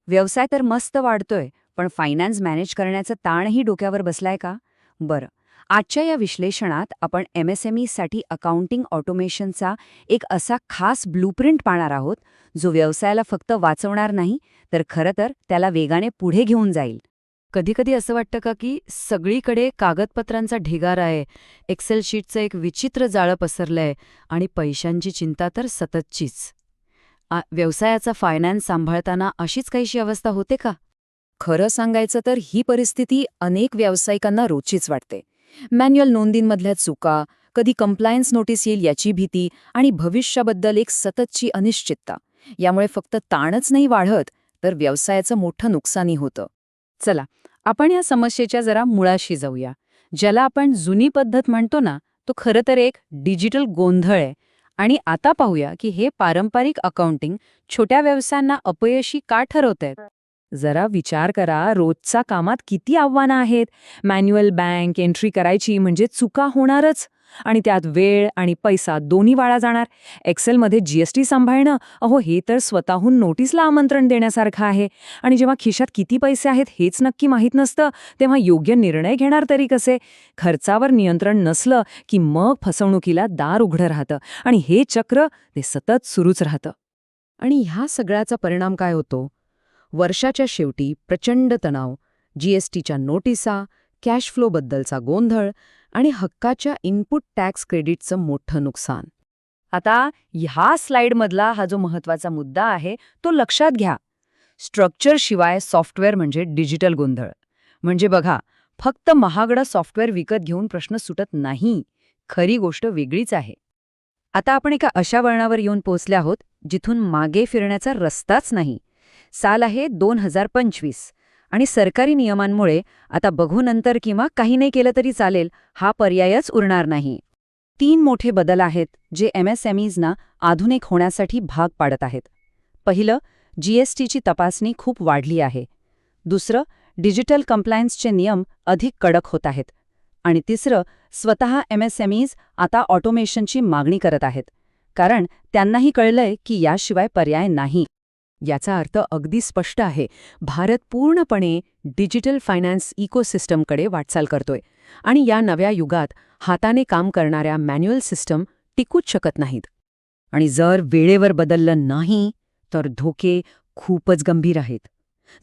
व्यवसाय तर मस्त वाढतोय, पण फायनान्स मॅनेज करण्याचा ताणही डोक्यावर बसलाय का? बरं. आजच्या या विश्लेषणात आपण MSMEसाठी अकाउंटिंग ऑटोमेशनचा एक असा खास ब्लूप्रिंट पाहणार आहोत, जो व्यवसायाला फक्त वाचवणार नाही, तर खरं तर त्याला वेगाने पुढे घेऊन जाईल. कधीकधी असं वाटतं का की सगळीकडे कागदपत्रांचा ढिगारा आहे, एक्सेल शीटचं एक विचित्र जाळं पसरलंय आणि पैशांची चिंता तर सततचीच. व्यवसायाचा फायनान्स सांभाळताना अशीच काहीशी अवस्था होते का? खरं सांगायचं तर ही परिस्थिती अनेक व्यावसायिकांना रोजचीच वाटते. मॅन्युअल नोंदींमधल्या चुका, कधी कंप्लायन्स नोटीस येईल याची भीती आणि भविष्याबद्दल एक सततची अनिश्चितता. यामुळे फक्त ताणच नाही वाढत, तर व्यवसायाचं मोठं नुकसानही होतं. चला, आपण या समस्येच्या जरा मुळाशी जाऊया. ज्याला आपण जुनी पद्धत म्हणतो ना, तो खरं तर एक डिजिटल गोंधळ आहे. आणि आता पाहूया की हे पारंपरिक अकाउंटिंग छोट्या व्यवसायांना अपयशी का ठरवतंय. जरा विचार करा, रोजच्या कामात किती आव्हानं आहेत. मॅन्युअल बँक एंट्री करायची म्हणजे चुका होणारच, आणि त्यात वेळ आणि पैसा दोन्ही वाया जाणार. एक्सेलमध्ये GST सांभाळणं, अहो हे तर स्वतःहून नोटीसला आमंत्रण देण्यासारखं आहे. आणि जेव्हा खिशात किती पैसे आहेत हेच नक्की माहीत नसतं, तेव्हा योग्य निर्णय घेणार तरी कसे? खर्चावर नियंत्रण नसलं की मग फसवणुकीला दार उघडं राहतं, आणि हे चक्र ते सतत सुरूच राहतं. आणि ह्या सगळ्याचा परिणाम काय होतो? वर्षाच्या शेवटी प्रचंड तणाव, GSTच्या नोटिसा, कॅश फ्लोबद्दलचा गोंधळ आणि हक्काच्या इनपुट टॅक्स क्रेडिटचं मोठं नुकसान. आता ह्या स्लाइडमधला हा जो महत्वाचा मुद्दा आहे तो लक्षात घ्या. स्ट्रक्चरशिवाय सॉफ्टवेअर म्हणजे डिजिटल गोंधळ. म्हणजे बघा, फक्त महागडं सॉफ्टवेअर विकत घेऊन प्रश्न सुटत नाही. खरी गोष्ट वेगळीच आहे. आता आपण एका अशा वळणावर येऊन पोहोचले आहोत जिथून मागे फिरण्याचा रस्ताच नाही. साल आहे 2025 आणि सरकारी नियमांमुळे आता बघू नंतर किंवा काही नाही केलं तरी चालेल हा पर्यायच उरणार नाही. 3 मोठे बदल आहेत जे MSMEsना आधुनिक होण्यासाठी भाग पाडत आहेत. पहिलं, GSTची तपासणी खूप वाढली आहे. दुसरं, डिजिटल कंप्लायन्सचे नियम अधिक कडक होत आहेत. आणि तिसरं, स्वतः MSMEs आता ऑटोमेशनची मागणी करत आहेत, कारण त्यांनाही कळलंय की याशिवाय पर्याय नाही. याचा अर्थ अगदी स्पष्ट आहे. भारत पूर्णपणे डिजिटल फायनान्स इकोसिस्टमकडे वाटचाल करतोय, आणि या नव्या युगात हाताने काम करणाऱ्या मॅन्युअल सिस्टम टिकूच शकत नाहीत. आणि जर वेळेवर बदललं नाही तर धोके खूपच गंभीर आहेत.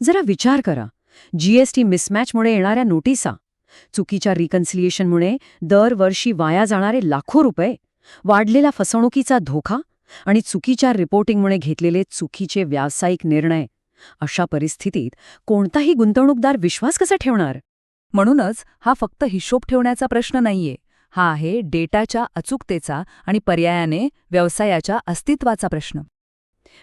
जरा विचार करा, GST मिसमॅचमुळे येणाऱ्या नोटिसा, चुकीच्या रिकन्सिलिएशनमुळे दरवर्षी वाया जाणारे लाखो रुपये, वाढलेला फसवणुकीचा धोका आणि चुकीच्या रिपोर्टिंगमुळे घेतलेले चुकीचे व्यावसायिक निर्णय. अशा परिस्थितीत कोणताही गुंतवणूकदार विश्वास कसा ठेवणार? म्हणूनच हा फक्त हिशोब ठेवण्याचा प्रश्न नाहीये. हा आहे डेटाच्या अचूकतेचा आणि पर्यायाने व्यवसायाच्या अस्तित्वाचा प्रश्न.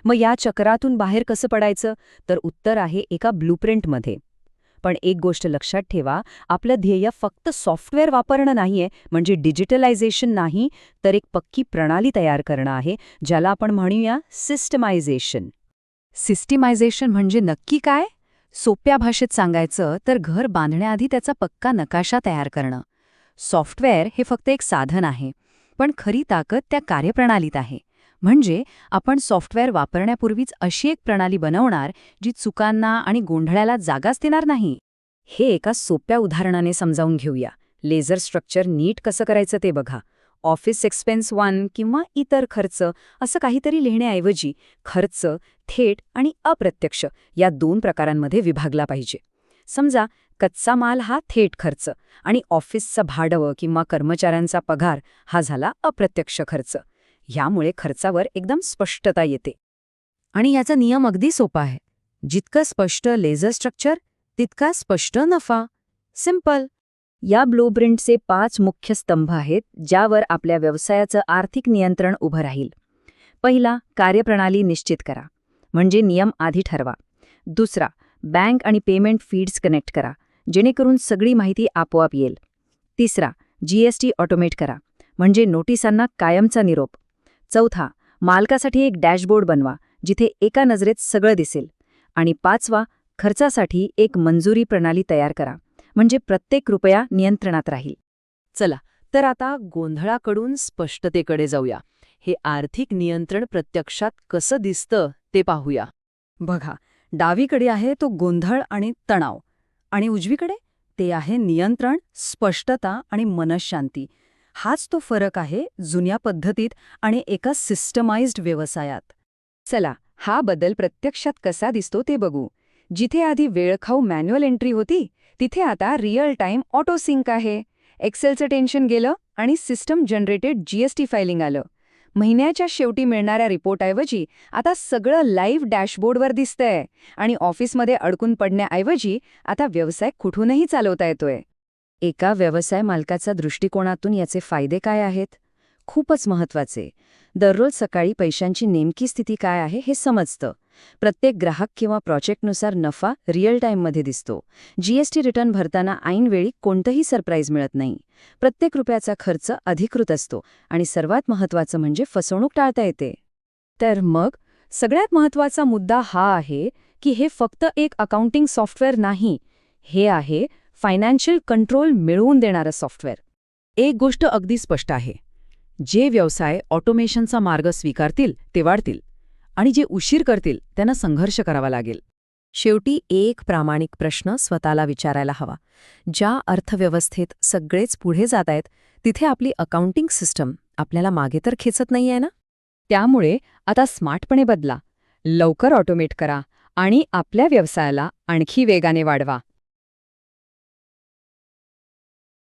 मग या चक्रातून बाहेर कसं पडायचं? तर उत्तर आहे एका ब्लूप्रिंटमध्ये. पण एक गोष्ट लक्षात ठेवा, आपलं ध्येय फक्त सॉफ्टवेअर वापरणं नाहीये, म्हणजे डिजिटलायझेशन नाही, तर एक पक्की प्रणाली तयार करणं आहे, ज्याला आपण म्हणूया सिस्टमायझेशन. सिस्टमायझेशन म्हणजे नक्की काय? सोप्या भाषेत सांगायचं तर घर बांधण्याआधी त्याचा पक्का नकाशा तयार करणं. सॉफ्टवेअर हे फक्त एक साधन आहे, पण खरी ताकद त्या कार्यप्रणालीत आहे. म्हणजे आपण सॉफ्टवेअर वापरण्यापूर्वीच अशी एक प्रणाली बनवणार जी चुकांना आणि गोंधळाला जागाच देणार नाही. हे एका सोप्या उदाहरणाने समजावून घेऊया. लेझर स्ट्रक्चर नीट कसं करायचं ते बघा. ऑफिस एक्सपेन्स 1 किंवा इतर खर्च असं काहीतरी लिहिण्याऐवजी खर्च थेट आणि अप्रत्यक्ष या 2 प्रकारांमध्ये विभागला पाहिजे. समजा कच्चा माल हा थेट खर्च आणि ऑफिसचं भाडं किंवा कर्मचाऱ्यांचा पगार हा झाला अप्रत्यक्ष खर्च. ह्यामुळे खर्चावर एकदम स्पष्टता येते. आणि याचा नियम अगदी सोपा आहे. जितकं स्पष्ट लेझर स्ट्रक्चर तितका स्पष्ट नफा. सिंपल. या ब्लूप्रिंटचे 5 मुख्य स्तंभ आहेत ज्यावर आपल्या व्यवसायाचं आर्थिक नियंत्रण उभं राहील. पहिला, कार्यप्रणाली निश्चित करा, म्हणजे नियम आधी ठरवा. दुसरा, बँक आणि पेमेंट फीड्स कनेक्ट करा, जेणेकरून सगळी माहिती आपोआप येईल. तिसरा, GST ऑटोमेट करा, म्हणजे नोटिसांना कायमचा निरोप. चौथा, मालकासाठी एक डॅशबोर्ड बनवा, जिथे एका नजरेत सगळं दिसेल. आणि 5वा, खर्चासाठी एक मंजुरी प्रणाली तयार करा, म्हणजे प्रत्येक रुपया नियंत्रणात राहील. चला, तर आता गोंधळाकडून स्पष्टतेकडे जाऊया. हे आर्थिक नियंत्रण प्रत्यक्षात कसं दिसतं ते पाहूया. बघा, डावीकडे आहे तो गोंधळ आणि तणाव, आणि उजवीकडे ते आहे नियंत्रण, स्पष्टता आणि मनःशांती. हाच तो फरक आहे जुन्या पद्धतीत आणि एका सिस्टमाइज्ड व्यवसायात. चला, हा बदल प्रत्यक्षात कसा दिसतो ते बघू. जिथे आधी वेळखाऊ मॅन्युअल एंट्री होती, तिथे आता रिअल टाईम ऑटो सिंक आहे. एक्सेलचं टेन्शन गेलं आणि सिस्टम जनरेटेड जीएसटी फायलिंग आलं. महिन्याच्या शेवटी मिळणाऱ्या रिपोर्टऐवजी आता सगळं लाईव्ह डॅशबोर्डवर दिसतंय आणि ऑफिसमध्ये अडकून पडण्याऐवजी आता व्यवसाय कुठूनही चालवता येतोय. एका व्यवसाय मालकाचा दृष्टिकोनातून याचे फायदे काय आहेत? खूपच महत्वाचे. दररोज सकाळी पैशांची नेमकी स्थिती काय आहे हे समजतं. प्रत्येक ग्राहक किंवा प्रोजेक्टनुसार नफा रिअल टाईममध्ये दिसतो. जीएसटी रिटर्न भरताना ऐनवेळी कोणतंही सरप्राईज मिळत नाही. प्रत्येक रुपयाचा खर्च अधिकृत असतो आणि सर्वात महत्त्वाचं म्हणजे फसवणूक टाळता येते. तर मग सगळ्यात महत्त्वाचा मुद्दा हा आहे की हे फक्त एक अकाउंटिंग सॉफ्टवेअर नाही, हे आहे फायनान्शियल कंट्रोल मिळवून देणारं सॉफ्टवेअर. एक गोष्ट अगदी स्पष्ट आहे. जे व्यवसाय ऑटोमेशनचा मार्ग स्वीकारतील ते वाढतील, आणि जे उशीर करतील त्यांना संघर्ष करावा लागेल. शेवटी एक प्रामाणिक प्रश्न स्वतःला विचारायला हवा. ज्या अर्थव्यवस्थेत सगळेच पुढे जात आहेत, तिथे आपली अकाउंटिंग सिस्टम आपल्याला मागे तर खेचत नाहीये ना? त्यामुळे आता स्मार्टपणे बदला, लवकर ऑटोमेट करा आणि आपल्या व्यवसायाला आणखी वेगाने वाढवा.